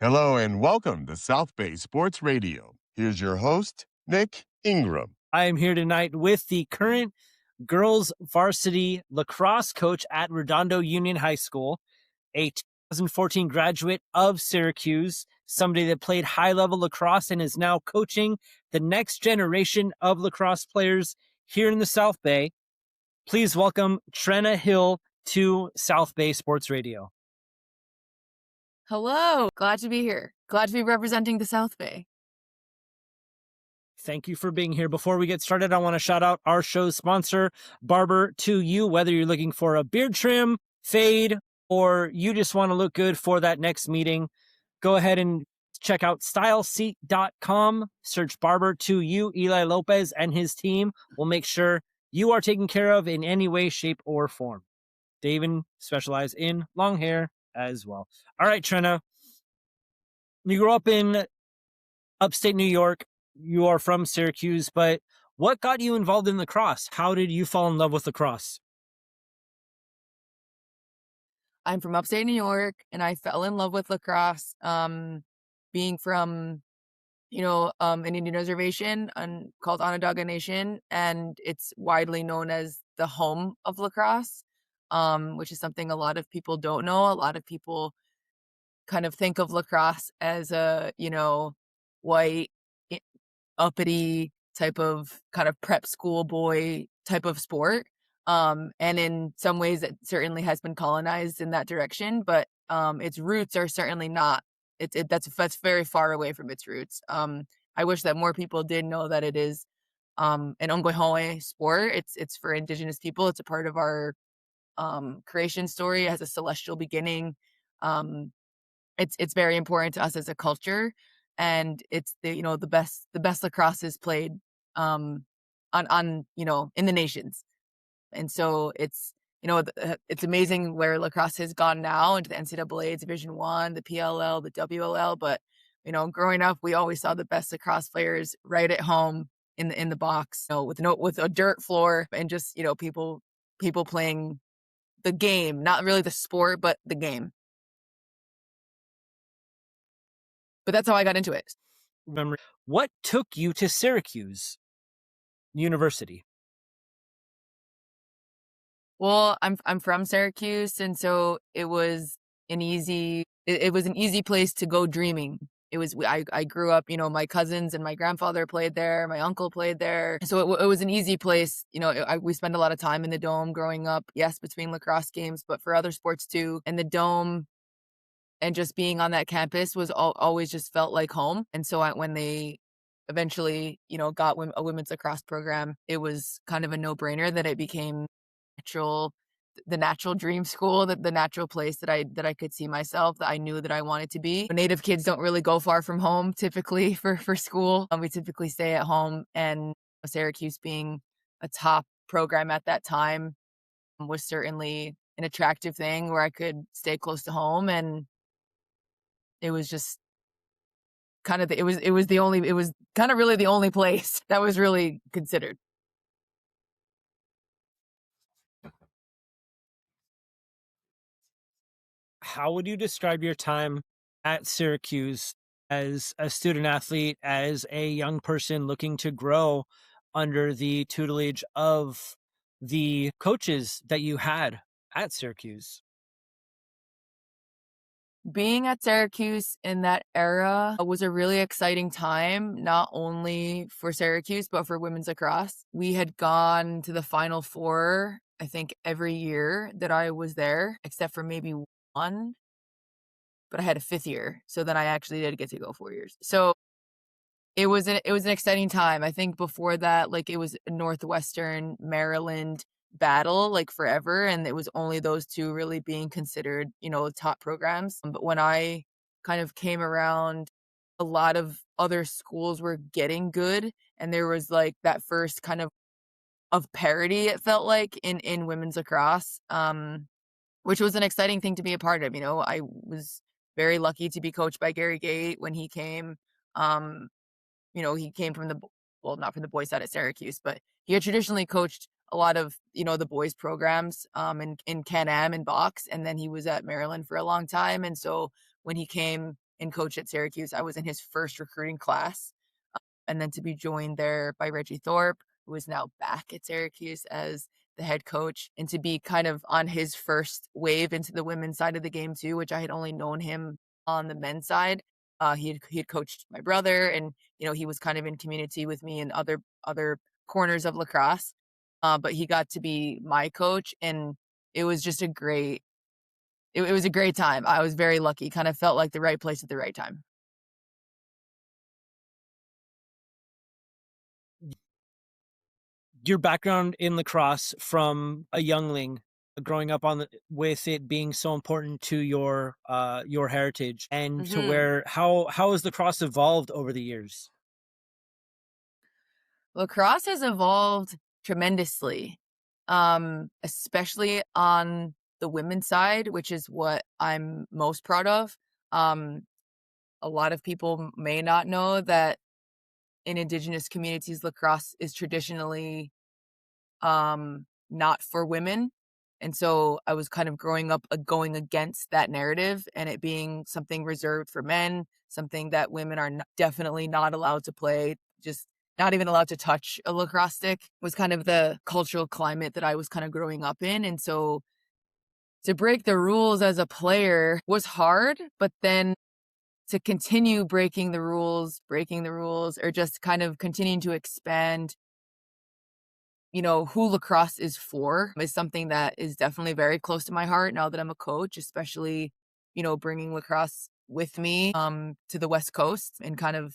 Hello and welcome to South Bay Sports Radio. Here's your host, Nick Ingram. I am here tonight with the current girls varsity lacrosse coach at Redondo Union High School, a 2014 graduate of Syracuse, somebody that played high-level lacrosse and is now coaching the next generation of lacrosse players here in the South Bay. Please welcome Trenna Hill to South Bay Sports Radio. Hello. Glad to be here. Glad to be representing the South Bay. Thank you for being here. Before we get started, I want to shout out our show's sponsor, Barber to You. Whether you're looking for a beard trim, fade, or you just want to look good for that next meeting, go ahead and check out styleseat.com. Search Barber to You. Eli Lopez and his team will make sure you are taken care of in any way, shape, or form. They even specialize in long hair as well. All right, Trenna. You grew up in upstate New York. You are from Syracuse, but what got you involved in lacrosse? How did you fall in love with lacrosse? I'm from upstate New York, and I fell in love with lacrosse. Being from, an Indian reservation called Onondaga Nation, and it's widely known as the home of lacrosse, which is something a lot of people don't know. A lot of people kind of think of lacrosse as a, white, uppity type of kind of prep school boy type of sport. And in some ways it certainly has been colonized in that direction, but its roots are certainly not. That's very far away from its roots. I wish that more people did know that it is an Ongwehoe sport. It's for Indigenous people. It's a part of our creation story. It has a celestial beginning. It's very important to us as a culture. And it's the best lacrosse is played on in the nations. And so it's amazing where lacrosse has gone now into the NCAA Division I, the PLL, the WLL. But growing up, we always saw the best lacrosse players right at home in the box, with a dirt floor, and just people playing the game, not really the sport, but the game. But that's how I got into it. What took you to Syracuse University? Well, I'm from Syracuse, and so it was an easy place to go dreaming. I grew up, my cousins and my grandfather played there, my uncle played there, so it was an easy place. We spent a lot of time in the Dome growing up. Yes, between lacrosse games, but for other sports too. And the Dome and just being on that campus was always just felt like home. And so when they eventually, got a women's lacrosse program, it was kind of a no-brainer that it became the natural dream school, the natural place that I could see myself, that I knew that I wanted to be. Native kids don't really go far from home typically for school. We typically stay at home, and Syracuse being a top program at that time was certainly an attractive thing where I could stay close to home. And it was just kind of it was kind of really the only place that was really considered. How would you describe your time at Syracuse as a student athlete, as a young person looking to grow under the tutelage of the coaches that you had at Syracuse? Being at Syracuse in that era was a really exciting time, not only for Syracuse, but for women's lacrosse. We had gone to the Final Four, I think, every year that I was there, except for maybe one, but I had a fifth year. So then I actually did get to go 4 years. So it was an exciting time. I think before that, it was a Northwestern, Maryland battle forever, and it was only those two really being considered top programs. But when I kind of came around, a lot of other schools were getting good, and there was that first kind of parity, it felt like, in women's lacrosse, which was an exciting thing to be a part of. I was very lucky to be coached by Gary Gate when he came. He came from not from the boys side at Syracuse, but he had traditionally coached a lot of, the boys programs in Can-Am and box. And then he was at Maryland for a long time. And so when he came and coached at Syracuse. I was in his first recruiting class. And then to be joined there by Reggie Thorpe, who is now back at Syracuse as the head coach, and to be kind of on his first wave into the women's side of the game too, which I had only known him on the men's side. He had coached my brother, and he was kind of in community with me in other corners of lacrosse. But he got to be my coach, and it was just it was a great time. I was very lucky. Kind of felt like the right place at the right time. Your background in lacrosse from a youngling, growing up with it being so important to your heritage, and to where how has lacrosse evolved over the years? Lacrosse has evolved tremendously, especially on the women's side, which is what I'm most proud of. A lot of people may not know that in Indigenous communities, lacrosse is traditionally not for women. And so I was kind of growing up going against that narrative, and it being something reserved for men, something that women are definitely not allowed to play, just not even allowed to touch a lacrosse stick, was kind of the cultural climate that I was kind of growing up in. And so to break the rules as a player was hard, but then to continue breaking the rules, or just kind of continuing to expand who lacrosse is for, is something that is definitely very close to my heart now that I'm a coach, especially, bringing lacrosse with me to the West Coast. And kind of,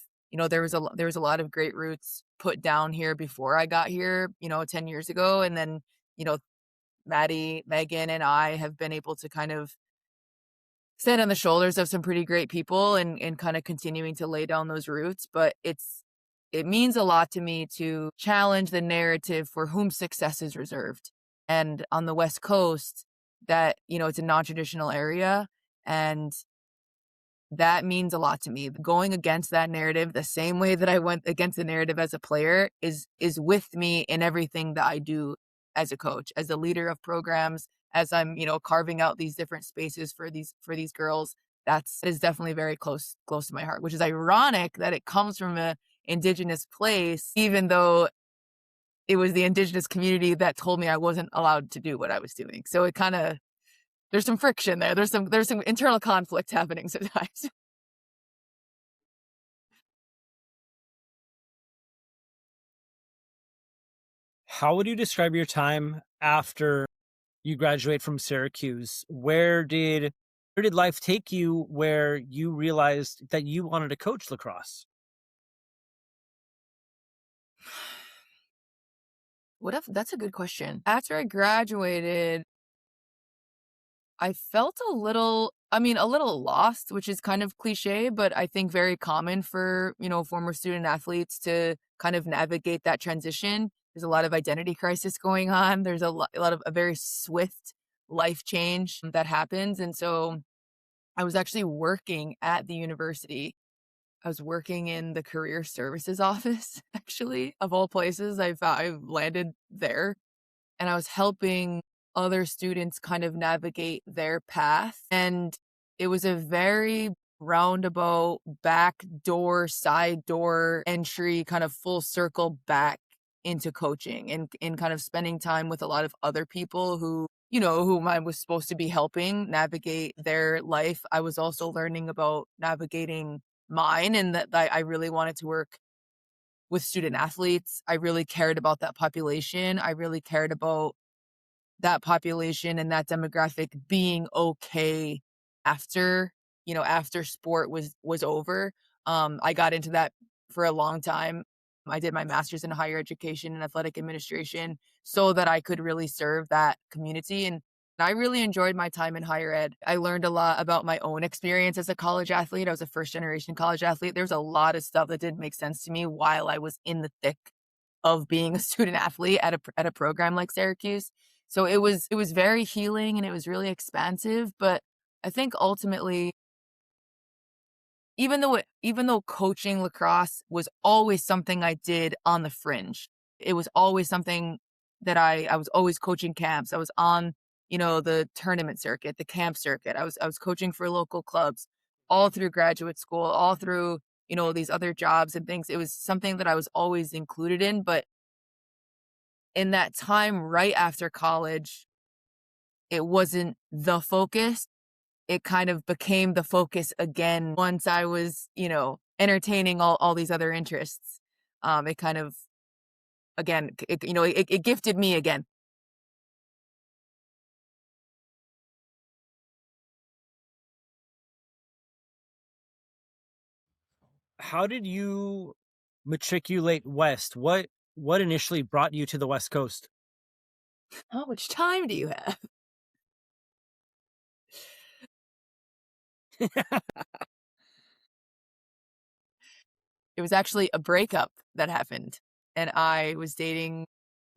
there was a lot of great roots put down here before I got here, 10 years ago. And then, Maddie, Megan, and I have been able to kind of stand on the shoulders of some pretty great people, and kind of continuing to lay down those roots. But it means a lot to me to challenge the narrative for whom success is reserved. And on the West Coast, that, it's a non-traditional area, and that means a lot to me. Going against that narrative, the same way that I went against the narrative as a player, is with me in everything that I do as a coach, as a leader of programs, as I'm, carving out these different spaces for these girls. That is definitely very close to my heart, which is ironic that it comes from a Indigenous place, even though it was the Indigenous community that told me I wasn't allowed to do what I was doing. So it kind of, there's some friction there. There's some internal conflict happening sometimes. How would you describe your time after you graduate from Syracuse? Where did life take you, where you realized that you wanted to coach lacrosse? That's a good question. After I graduated, I felt a little lost, which is kind of cliche, but I think very common for, former student athletes to kind of navigate that transition. There's a lot of identity crisis going on. There's a lot of a very swift life change that happens. And so I was actually working at the university. I was working in the career services office, actually, of all places. I landed there, and I was helping other students kind of navigate their path. And it was a very roundabout, back door, side door entry, kind of full circle back into coaching, and kind of spending time with a lot of other people whom I was supposed to be helping navigate their life. I was also learning about navigating mine, and that I really wanted to work with student athletes. I really cared about that population. I really cared about that population and that demographic being okay after sport was over. I got into that for a long time. I did my master's in higher education and athletic administration so that I could really serve that community. And I really enjoyed my time in higher ed. I learned a lot about my own experience as a college athlete. I was a first generation college athlete. There's a lot of stuff that didn't make sense to me while I was in the thick of being a student athlete at a program like Syracuse. So it was very healing, and it was really expansive. But I think ultimately, even though coaching lacrosse was always something I did on the fringe, it was always something that I was always coaching camps. I was on, the tournament circuit, the camp circuit. I was coaching for local clubs. all through graduate school, all through, these other jobs and things. It was something that I was always included in, but in that time right after college, it wasn't the focus. It kind of became the focus again once I was, entertaining all these other interests. It kind of, again, it gifted me again. How did you matriculate west? What initially brought you to the West Coast? How much time do you have? It was actually a breakup that happened, and I was dating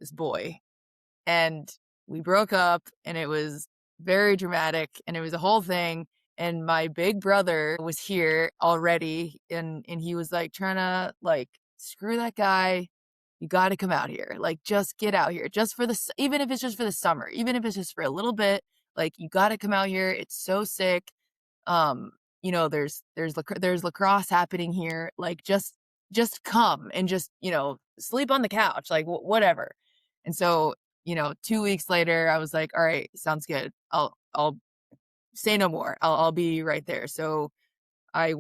this boy, and we broke up, and it was very dramatic, and it was a whole thing. And my big brother was here already, and he was like, Trenna, like, screw that guy. You got to come out here. Like, just get out here, just for even if it's just for the summer, even if it's just for a little bit, like, you got to come out here. It's so sick. There's lacrosse happening here. Like, just come and just, sleep on the couch, like whatever. And so, 2 weeks later, I was like, all right, sounds good. I'll say no more. I'll be right there. So I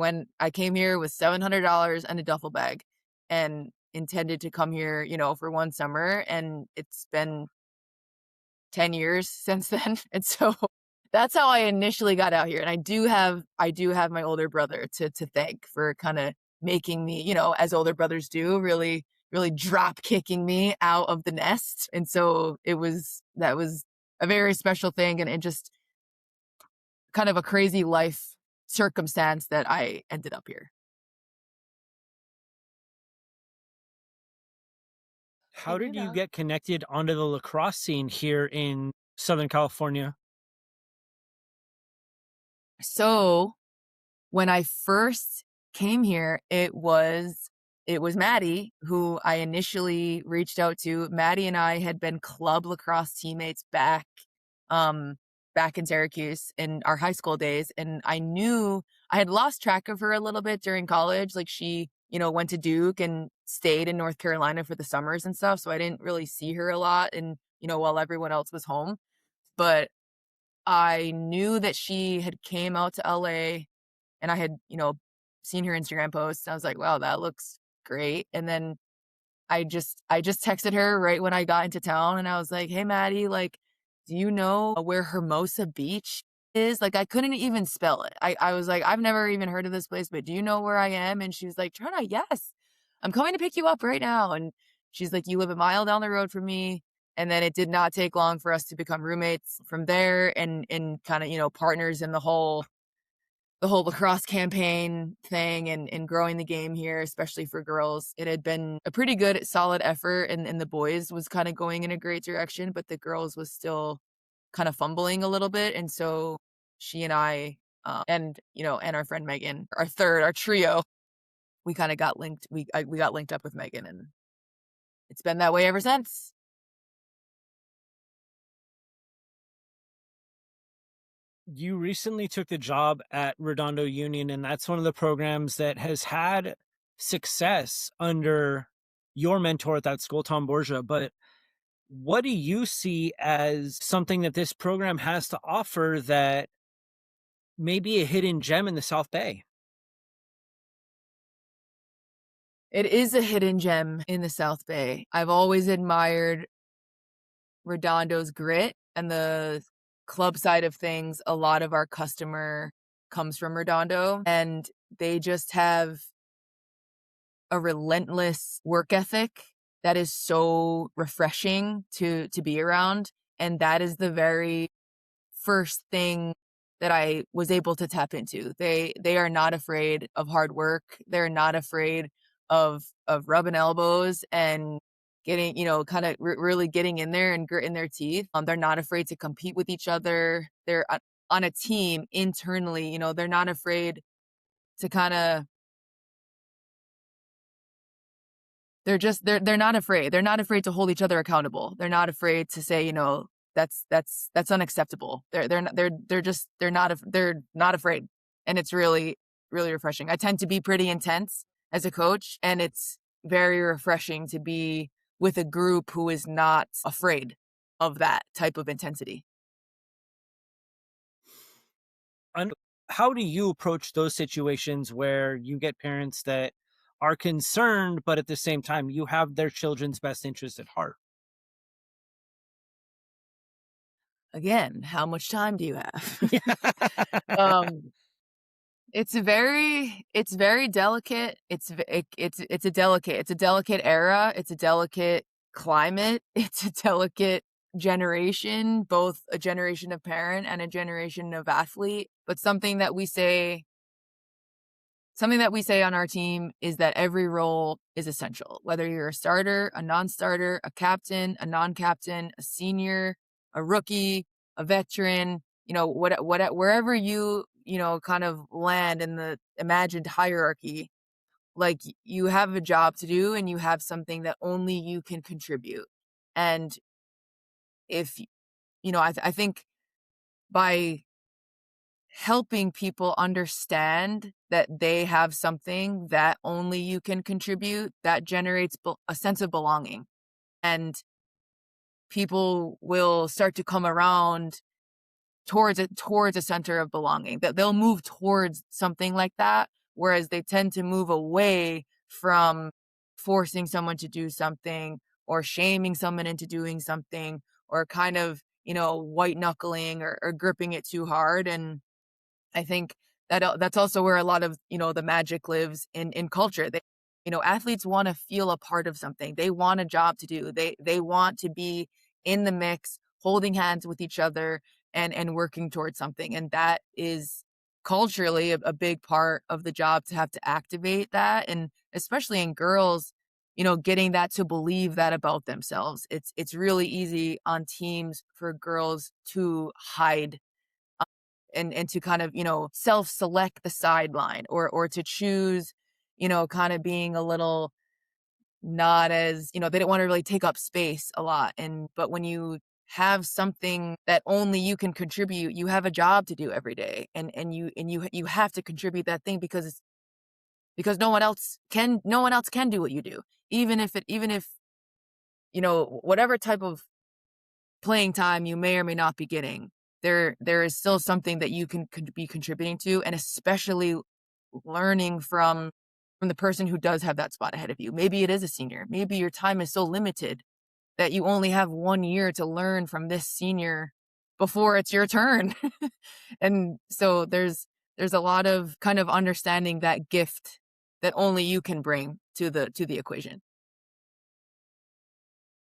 came here with $700 and a duffel bag and intended to come here, for one summer. And it's been 10 years since then. And so that's how I initially got out here. And I do have my older brother to thank for kind of making me, as older brothers do, really, really drop kicking me out of the nest. And so that was a very special thing. And it just kind of a crazy life circumstance that I ended up here. How did you get connected onto the lacrosse scene here in Southern California? So when I first came here, it was Maddie who I initially reached out to. Maddie and I had been club lacrosse teammates back in Syracuse in our high school days. And I knew I had lost track of her a little bit during college. Like, she, went to Duke and stayed in North Carolina for the summers and stuff. So I didn't really see her a lot, and, while everyone else was home. But I knew that she had came out to LA, and I had, seen her Instagram posts. I was like, wow, that looks great. And then I just texted her right when I got into town, and I was like, hey, Maddie, like, do you know where Hermosa Beach is? Like, I couldn't even spell it. I was like, I've never even heard of this place, but do you know where I am? And she was like, Trenna, yes, I'm coming to pick you up right now. And she's like, you live a mile down the road from me. And then it did not take long for us to become roommates from there, and kind of, partners in the whole lacrosse campaign thing, and growing the game here, especially for girls. It had been a pretty good, solid effort, and the boys was kind of going in a great direction, but the girls was still kind of fumbling a little bit. And so she and I, and our friend Megan, our trio, we kind of got linked. We got linked up with Megan, and it's been that way ever since. You recently took the job at Redondo Union, and that's one of the programs that has had success under your mentor at that school, Tom Borgia. But what do you see as something that this program has to offer that may be a hidden gem in the South Bay? It is a hidden gem in the South Bay. I've always admired Redondo's grit and the club side of things. A lot of our customer comes from Redondo, and they just have a relentless work ethic that is so refreshing to be around. And that is the very first thing that I was able to tap into. They are not afraid of hard work. They're not afraid of rubbing elbows and getting, kind of really getting in there and gritting their teeth. They're not afraid to compete with each other. They're on a team internally, they're not afraid to kind of, they're not afraid. They're not afraid to hold each other accountable. They're not afraid to say, that's unacceptable. They're not afraid. And it's really, really refreshing. I tend to be pretty intense as a coach, and it's very refreshing to be with a group who is not afraid of that type of intensity. And how do you approach those situations where you get parents that are concerned, but at the same time, you have their children's best interest at heart? Again, how much time do you have? um, it's very delicate. It's a delicate era. It's a delicate climate. It's a delicate generation, both a generation of parent and a generation of athlete. But something that we say on our team is that every role is essential, whether you're a starter, a non-starter, a captain, a non-captain, a senior, a rookie, a veteran, wherever you kind of land in the imagined hierarchy, like you have a job to do and you have something that only you can contribute. And if, I think by helping people understand that they have something that only you can contribute, that generates a sense of belonging. And people will start to come around towards a center of belonging, that they'll move towards something like that, whereas they tend to move away from forcing someone to do something or shaming someone into doing something or kind of, white knuckling or gripping it too hard. And I think that's also where a lot of, the magic lives in culture. Athletes want to feel a part of something. They want a job to do. They want to be in the mix, holding hands with each other and working towards something. And that is culturally a big part of the job, to have to activate that. And especially in girls, getting that to believe that about themselves. It's really easy on teams for girls to hide and to kind of, self-select the sideline or to choose, kind of being a little not as, they don't want to really take up space a lot. But when you have something that only you can contribute, you have a job to do every day. And you have to contribute that thing because no one else can do what you do. Even if, whatever type of playing time you may or may not be getting, there is still something that you can be contributing to, and especially learning from the person who does have that spot ahead of you. Maybe it is a senior. Maybe your time is so limited that you only have 1 year to learn from this senior before it's your turn. And so there's a lot of kind of understanding that gift that only you can bring to the equation.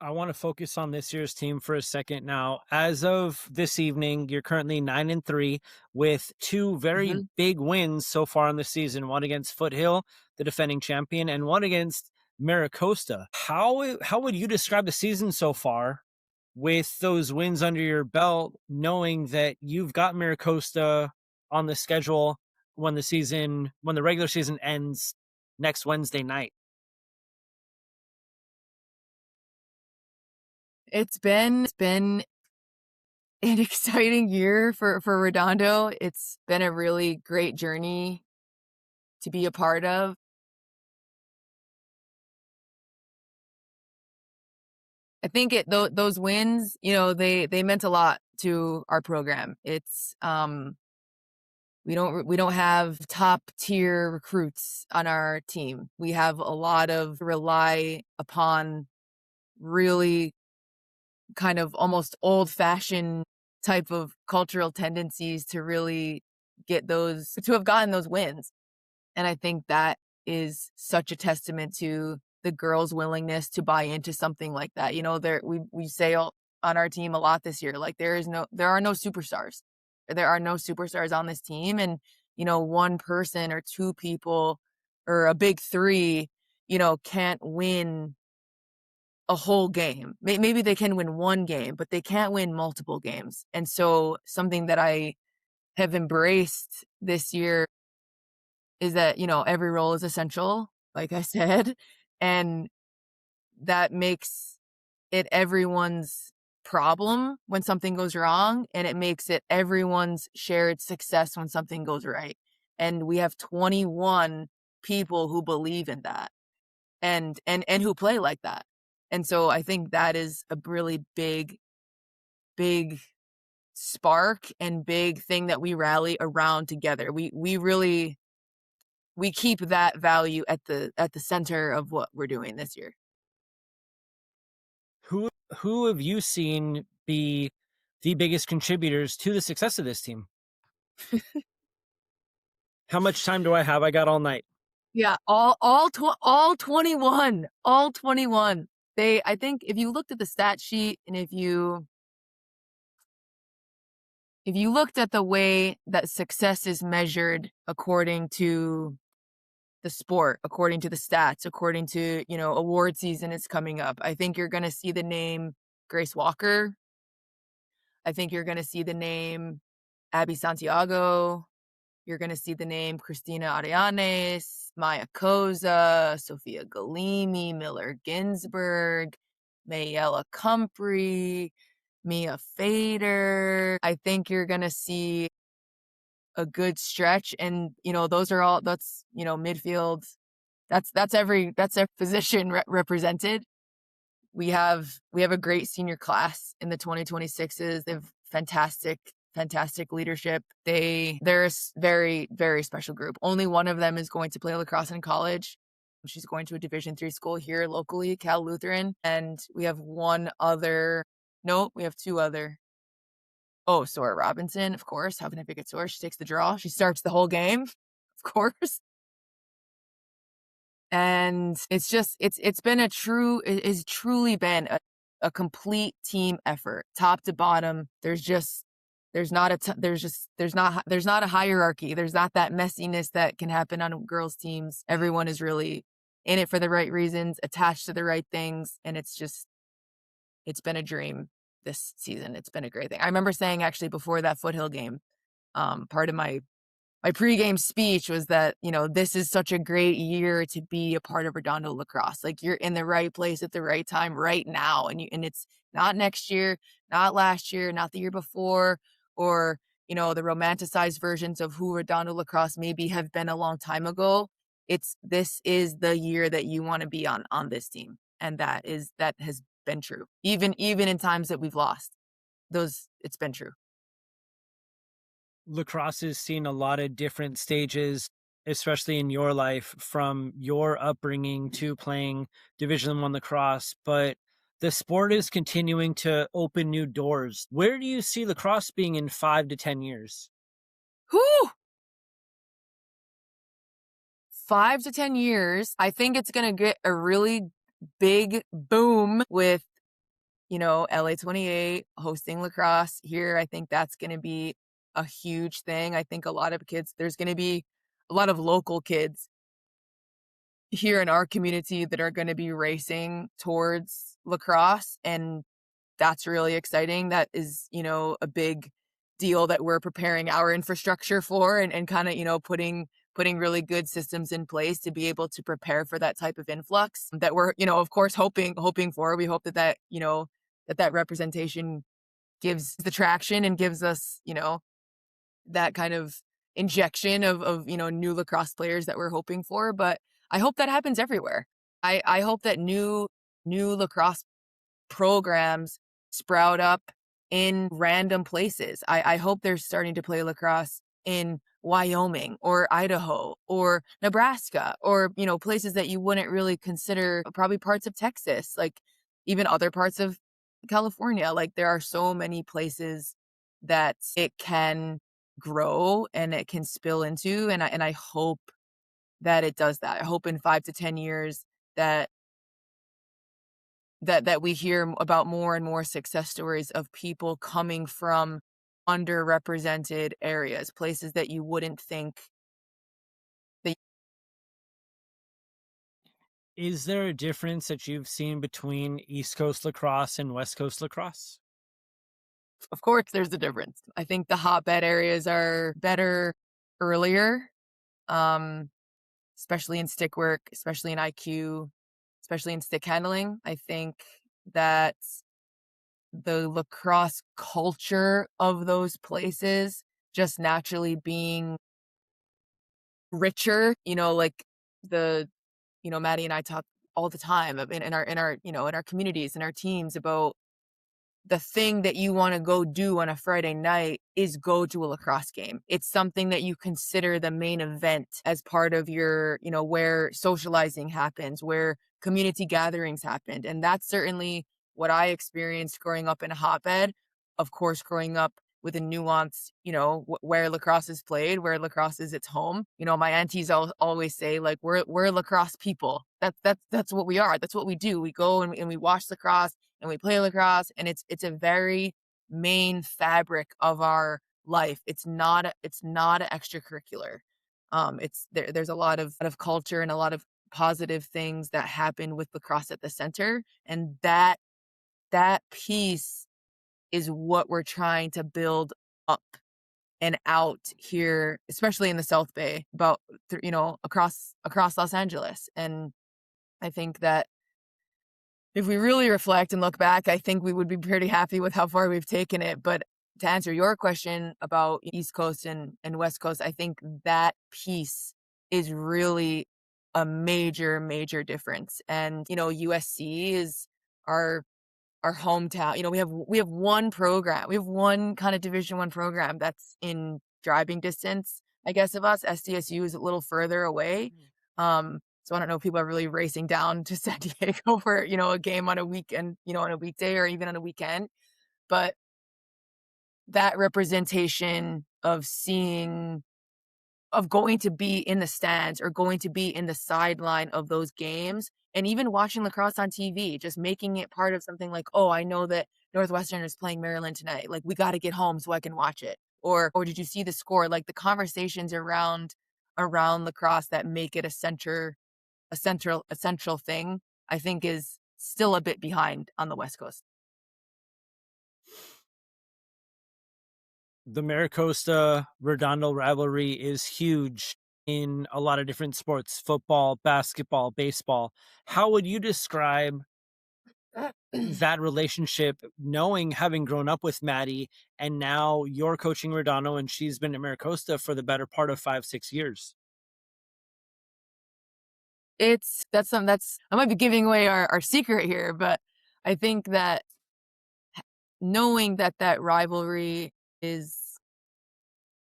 I want to focus on this year's team for a second now. As of this evening, you're currently 9-3 with two very Mhm. big wins so far in the season, one against Foothill, the defending champion, and one against Mira Costa. How would you describe the season so far with those wins under your belt, knowing that you've got Mira Costa on the schedule when the regular season ends next Wednesday night? It's been an exciting year for Redondo. It's been a really great journey to be a part of. I think those wins, they meant a lot to our program. It's we don't have top tier recruits on our team. We have a lot of rely upon really kind of almost old fashioned type of cultural tendencies to really to have gotten those wins. And I think that is such a testament to the girls' willingness to buy into something like that. We say on our team a lot this year, like there are no superstars. There are no superstars on this team. And, one person or two people or a big three, can't win a whole game. Maybe they can win one game, but they can't win multiple games. And so something that I have embraced this year is that, every role is essential, like I said, and that makes it everyone's problem when something goes wrong, and it makes it everyone's shared success when something goes right. And we have 21 people who believe in that and who play like that. And so I think that is a really big spark and big thing that we rally around together. We really keep that value at the center of what we're doing this year. Who have you seen be the biggest contributors to the success of this team? How much time do I have? I got all night. Yeah, all 21. All 21. I think if you looked at the stat sheet and if you looked at the way that success is measured according to the sport, according to the stats, according to, award season is coming up, I think you're going to see the name Grace Walker. I think you're going to see the name Abby Santiago. You're going to see the name Christina Arianes, Maya Koza, Sophia Galimi, Miller Ginsburg, Mayella Comfrey, Mia Fader. I think you're going to see a good stretch. And, that's midfield. That's every position represented. We have a great senior class in the 2026s. They have fantastic leadership. They're a very, very special group. Only one of them is going to play lacrosse in college. She's going to a Division III school here locally, Cal Lutheran. And we have we have two other. Oh, Sora Robinson, of course. How can I forget Sora? She takes the draw. She starts the whole game, of course. And it's truly been a complete team effort, top to bottom. There's not a hierarchy. There's not that messiness that can happen on girls' teams. Everyone is really in it for the right reasons, attached to the right things. And it's been a dream this season. It's been a great thing. I remember saying actually before that Foothill game, part of my pregame speech was that, this is such a great year to be a part of Redondo Lacrosse. Like, you're in the right place at the right time right now. And it's not next year, not last year, not the year before, or, the romanticized versions of who Redondo Lacrosse maybe have been a long time ago. This is the year that you want to be on this team. And that has been true. Even in times that we've lost, it's been true. Lacrosse has seen a lot of different stages, especially in your life, from your upbringing to playing Division I lacrosse, but the sport is continuing to open new doors. Where do you see lacrosse being in 5 to 10 years? 5 to 10 years, I think it's going to get a really big boom with, LA 28 hosting lacrosse here. I think that's going to be a huge thing. I think a lot of kids, there's going to be a lot of local kids here in our community that are going to be racing towards lacrosse. And that's really exciting. That is, a big deal that we're preparing our infrastructure for and kind of, putting really good systems in place to be able to prepare for that type of influx that we're, of course, hoping for. We hope that that representation gives the traction and gives us, that kind of injection of new lacrosse players that we're hoping for. But I hope that happens everywhere. I hope that new lacrosse programs sprout up in random places. I hope they're starting to play lacrosse in Wyoming or Idaho or Nebraska or, places that you wouldn't really consider, probably parts of Texas, like even other parts of California. Like, there are so many places that it can grow and it can spill into. And I hope that it does that. I hope in 5 to 10 years that we hear about more and more success stories of people coming from underrepresented areas, places that you wouldn't think. Is there a difference that you've seen between East Coast lacrosse and West Coast lacrosse? Of course, there's a difference. I think the hotbed areas are better earlier, especially in stick work, especially in IQ, especially in stick handling. I think that the lacrosse culture of those places just naturally being richer, like Maddie and I talk all the time in our communities and our teams about the thing that you want to go do on a Friday night is go to a lacrosse game. It's something that you consider the main event as part of your, where socializing happens, where community gatherings happened. And that's certainly what I experienced growing up in a hotbed. Of course, growing up with a nuanced, where lacrosse is played, where lacrosse is its home. My aunties always say, like, we're lacrosse people. That's what we are. That's what we do. We go and we watch lacrosse and we play lacrosse, and it's a very main fabric of our life. It's not an extracurricular. There's a lot of culture and a lot of positive things that happen with lacrosse at the center, and that piece is what we're trying to build up and out here, especially in the South Bay, across Los Angeles. And I think that if we really reflect and look back, I think we would be pretty happy with how far we've taken it. But to answer your question about East Coast and West Coast, I think that piece is really a major, major difference. And, USC is our hometown. We have one program. We have one kind of Division I program that's in driving distance, I guess, of us. SDSU is a little further away. So I don't know if people are really racing down to San Diego for, a game on a weekend, on a weekday or even on a weekend. But that representation of going to be in the stands or going to be in the sideline of those games, and even watching lacrosse on TV, just making it part of something like, oh, I know that Northwestern is playing Maryland tonight. Like, we got to get home so I can watch it. Or did you see the score? Like, the conversations around lacrosse that make it a central thing, I think, is still a bit behind on the West Coast. The Mira Costa Redondo rivalry is huge in a lot of different sports: football, basketball, baseball. How would you describe that relationship, having grown up with Maddie, and now you're coaching Redondo and she's been at Mira Costa for the better part of 5-6 years? I might be giving away our secret here, but I think that knowing that rivalry is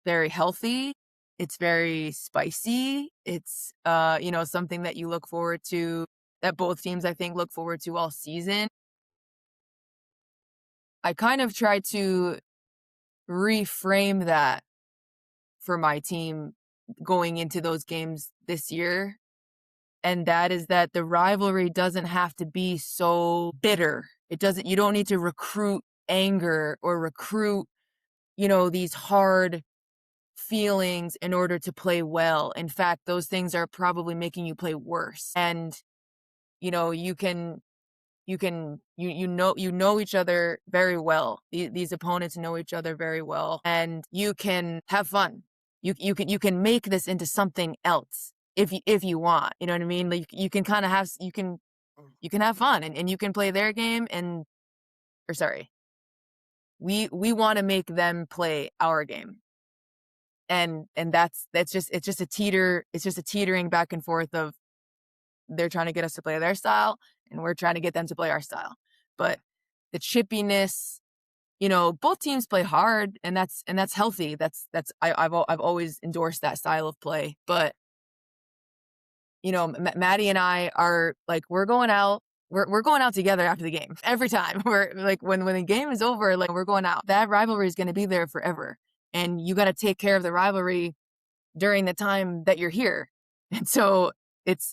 very healthy, it's very spicy, it's something that you look forward to, that both teams, I think, look forward to all season. I kind of try to reframe that for my team going into those games this year. And that is that the rivalry doesn't have to be so bitter. You don't need to recruit anger or recruit, these hard feelings in order to play well. In fact, those things are probably making you play worse. And, you know each other very well. These opponents know each other very well, and you can have fun. You can make this into something else if you want. You know what I mean? Like, you can kind of have you can have fun, and you can play their game, we want to make them play our game. And it's just a teetering back and forth of, they're trying to get us to play their style and we're trying to get them to play our style. But the chippiness, both teams play hard, and that's healthy. I've always endorsed that style of play. But Maddie and I are like, we're going out together after the game every time. We're like, when the game is over, like, we're going out. That rivalry is going to be there forever, and you got to take care of the rivalry during the time that you're here. And so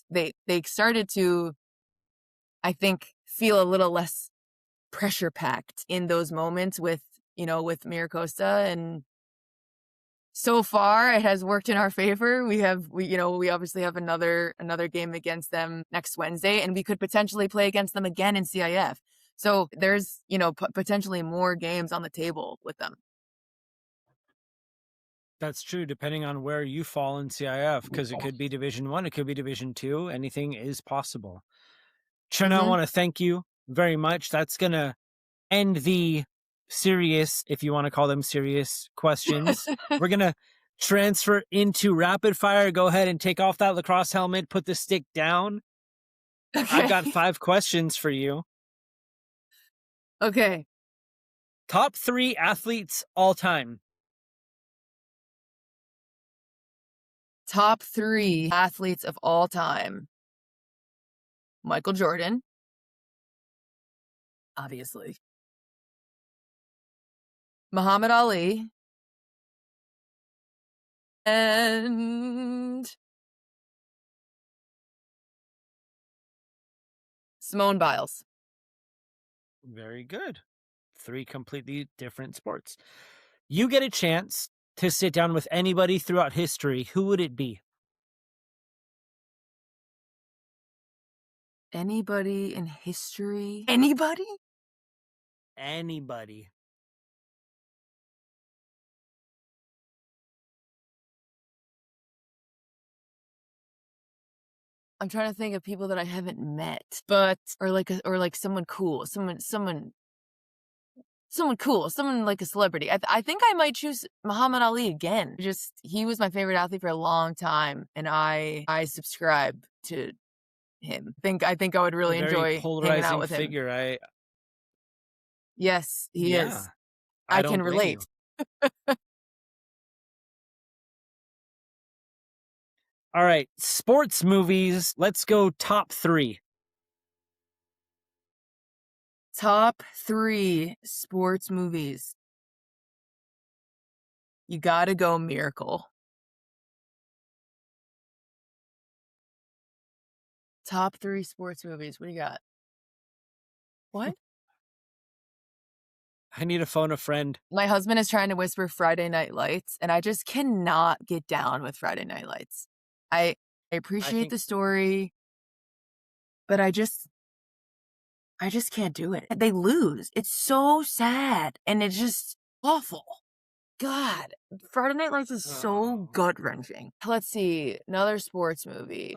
they started to, I think, feel a little less pressure packed in those moments with Mira Costa. And so far it has worked in our favor. We obviously have another game against them next Wednesday, and we could potentially play against them again in CIF. So there's, potentially more games on the table with them. That's true, depending on where you fall in CIF, because it could be Division I, it could be Division II. Anything is possible. Trenna, I want to thank you very much. That's going to end the serious, if you want to call them serious, questions. We're going to transfer into rapid fire. Go ahead and take off that lacrosse helmet, put the stick down. Okay. I've got 5 questions for you. Okay. Top 3 athletes all time. Top 3 athletes of all time. Michael Jordan. Obviously. Muhammad Ali. And Simone Biles. Very good. 3 completely different sports. You get a chance to sit down with anybody throughout history. Who would it be? Anybody in history? Anybody? Anybody. I'm trying to think of people that I haven't met, but or like someone cool, someone cool, someone like a celebrity. I think I might choose Muhammad Ali again. Just he was my favorite athlete for a long time, and I subscribe to him. I think I would really Very enjoy hanging out polarizing with him. figure. Yes, he Yeah, is. I I don't can blame relate. you. All right, sports movies. Let's go top 3. Top 3 sports movies. You gotta go Miracle. Top 3 sports movies. What do you got? What? I need to phone a friend. My husband is trying to whisper Friday Night Lights, and I just cannot get down with Friday Night Lights. I appreciate the story, but I just can't do it. They lose. It's so sad, and it's just awful. God, Friday Night Lights is so gut-wrenching. Let's see, another sports movie.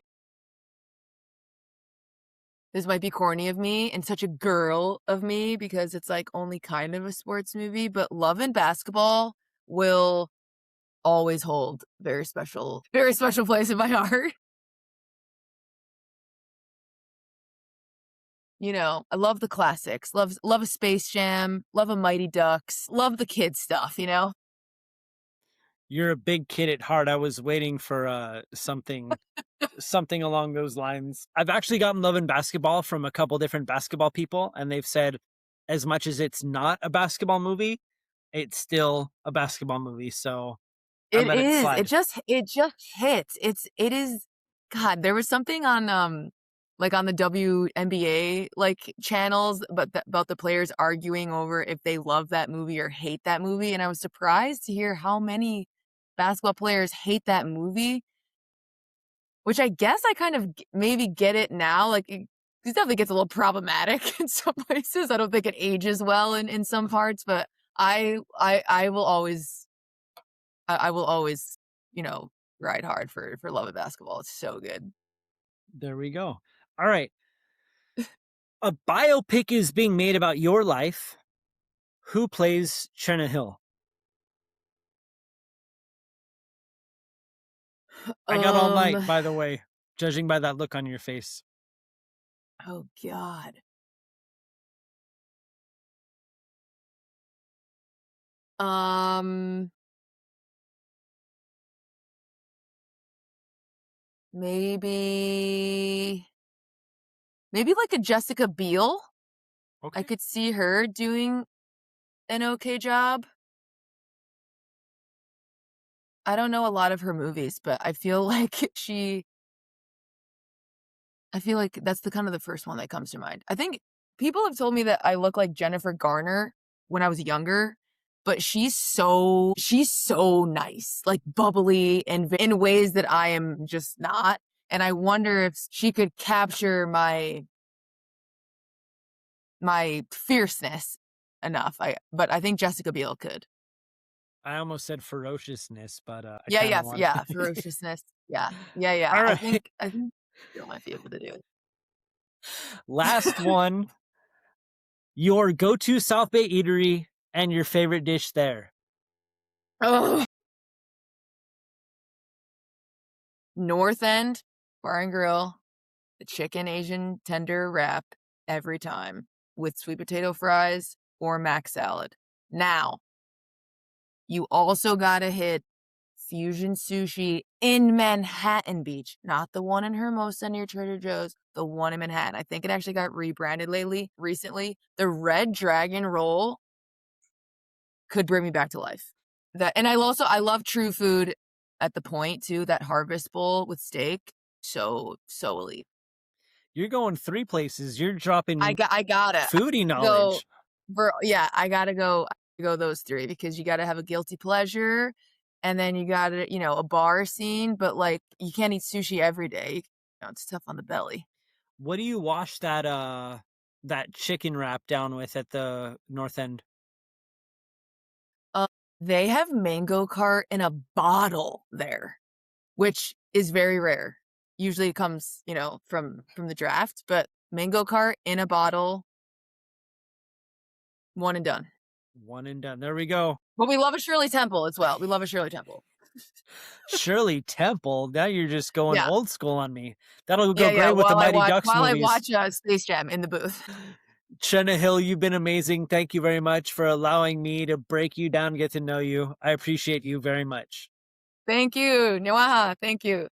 This might be corny of me and such a girl of me because it's like only kind of a sports movie, but Love and Basketball will always hold very special place in my heart. You know, I love the classics. Love a Space Jam, love a Mighty Ducks, love the kid stuff, you know? You're a big kid at heart. I was waiting for something along those lines. I've actually gotten Love and Basketball from a couple different basketball people, and they've said as much as it's not a basketball movie, it's still a basketball movie. So I It let it is. slide. It just hits. It is. God, there was something on like on the WNBA like channels about the players arguing over if they love that movie or hate that movie, and I was surprised to hear how many basketball players hate that movie. Which I guess I kind of maybe get it now. Like it definitely gets a little problematic in some places. I don't think it ages well in some parts, but I will always you know, ride hard for Love of Basketball. It's so good. There we go. All right. A biopic is being made about your life. Who plays Trenna Hill? I got all night, by the way, judging by that look on your face. Oh God. Maybe like a Jessica Biel. Okay. I could see her doing an okay job. I don't know a lot of her movies, but I feel like that's the kind of the first one that comes to mind. I think people have told me that I look like Jennifer Garner when I was younger, but she's so nice, like bubbly and in ways that I am just not. And I wonder if she could capture my fierceness enough. But I think Jessica Biel could. I almost said ferociousness, but yeah, ferociousness. Yeah. All right. I think Biel might be able to do it. Last one. Your go-to South Bay eatery and your favorite dish there. Oh, North End Bar and Grill, the chicken Asian tender wrap every time with sweet potato fries or mac salad. Now, you also gotta hit Fusion Sushi in Manhattan Beach, not the one in Hermosa near Trader Joe's, the one in Manhattan. I think it actually got rebranded recently. The Red Dragon roll could bring me back to life. And I love True Food at the Point too, that Harvest Bowl with steak. So elite. You're going 3 places. You're dropping I gotta foodie knowledge. I gotta go those 3 because you gotta have a guilty pleasure, and then you gotta, a bar scene, but like you can't eat sushi every day. It's tough on the belly. What do you wash that chicken wrap down with at the North End? They have mango cart in a bottle there, which is very rare. Usually it comes, from the draft, but mango cart in a bottle, one and done. One and done. There we go. But we love a Shirley Temple as well. We love a Shirley Temple. Shirley Temple. Now you're just going old school on me. That'll go Yeah, great with the Mighty Ducks while movies. I watch Space Jam in the booth. Trenna Hill, you've been amazing. Thank you very much for allowing me to break you down and get to know you. I appreciate you very much. Thank you. Thank you.